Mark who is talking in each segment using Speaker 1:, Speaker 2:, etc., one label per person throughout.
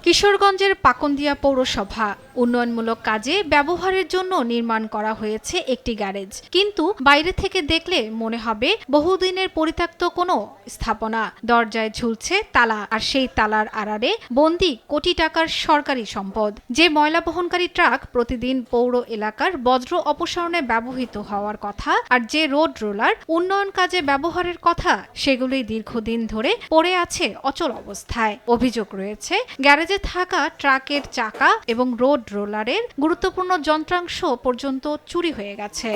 Speaker 1: কিশোরগঞ্জের পাকন্দিয়া পৌরসভা উন্নয়নমূলক কাজে ব্যবহারের জন্য নির্মাণ করা হয়েছে একটি গ্যারেজ, কিন্তু বাইরে থেকে দেখলে মনে হবে বহুদিনের পরিত্যক্ত কোনো স্থাপনা। দরজায় ঝুলছে তালা, আর সেই তালার আড়ালে বন্দী কোটি টাকার সরকারি সম্পদ। যে ময়লা বহনকারী ট্রাক প্রতিদিন পৌর এলাকার বজ্র অপসারণে ব্যবহৃত হওয়ার কথা আর যে রোড রোলার উন্নয়ন কাজে ব্যবহারের কথা, সেগুলি দীর্ঘদিন ধরে পড়ে আছে অচল অবস্থায়। অভিযোগ রয়েছে গ্যারেজে থাকা ট্রাকের চাকা এবং রোড রোলারের গুরুত্বপূর্ণ যন্ত্রাংশ পর্যন্ত চুরি হয়ে গেছে।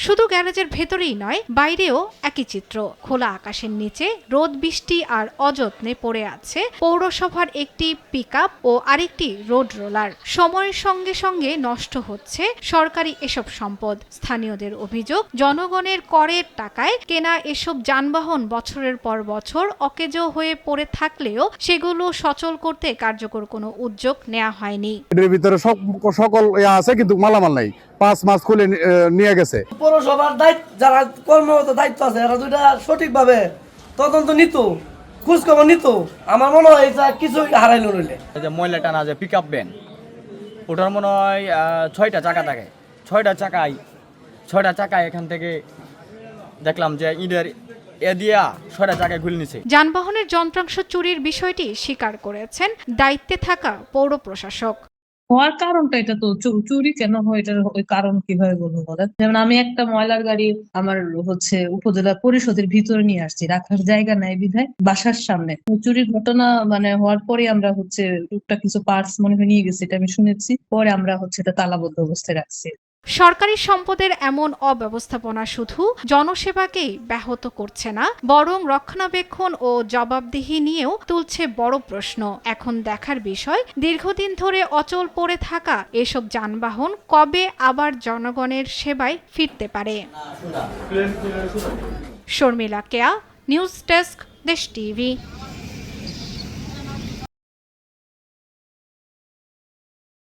Speaker 1: শুধু গ্যারেজের ভেতরেই নয়, বাইরেও একই চিত্র। খোলা আকাশের নিচে রোদ বৃষ্টি আর অযত্নে পড়ে আছে পৌরসভার একটি পিকআপ ও আরেকটি রোড রোলার। সময়ের সঙ্গে সঙ্গে নষ্ট হচ্ছে সরকারি এসব সম্পদ। স্থানীয়দের অভিযোগ, জনগণের করের টাকায় কেনা এসব যানবাহন বছরের পর বছর অকেজো হয়ে পড়ে থাকলেও সেগুলো সচল করতে কার্যকর কোনো উদ্যোগ নেওয়া হয়নি।
Speaker 2: এর ভিতরে সকল আছে, কিন্তু মালামাল নাই। 5 মাস খুলে নিয়ে গেছে।
Speaker 3: পৌরসভার দায়িত্ব যারা কর্মরত দায়িত্ব আছে, এরা দুইটা সঠিকভাবে তদন্ত নিত, খোঁজ খবর নিত, আমার মনে হয় এটা কিছুই হারাইল রইলে।
Speaker 4: যে ময়লা টানা যে পিক আপ ভ্যান, ওটার মনে হয় 6টা চাকা থাকে। 6টা চাকায় এখান থেকে দেখলাম যে ঈদের দিয়া 6টা চাকায় খুলে নিছে।
Speaker 1: যানবাহনের যন্ত্রাংশ চুরির বিষয়টি স্বীকার করেছেন দায়িত্বে থাকা পৌর প্রশাসক।
Speaker 5: হওয়ার কারণটা এটা তো চুরি কেন হয়, এটার ওই কারণ কিভাবে বলবো বলেন? যেমন আমি একটা ময়লার গাড়ি আমার উপজেলা পরিষদের ভিতরে নিয়ে আসছি, রাখার জায়গা নাই বিধায় বাসার সামনে। চুরির ঘটনা হওয়ার পরে আমরা টুকটাক কিছু পার্টস মনে হয় নিয়ে গেছি, এটা আমি শুনেছি। পরে আমরা এটা তালাবদ্ধ অবস্থায় রাখছি।
Speaker 1: সরকারি সম্পদের এমন অব্যবস্থাপনা শুধু জনসেবাকেই ব্যাহত করছে না, বরং রক্ষণাবেক্ষণ ও জবাবদিহি নিয়েও তুলছে বড় প্রশ্ন। এখন দেখার বিষয়, দীর্ঘদিন ধরে অচল পড়ে থাকা এসব যানবাহন কবে আবার জনগণের সেবায় ফিরতে পারে। শর্মিলা কেয়া, নিউজ ডেস্ক, দেশ টিভি।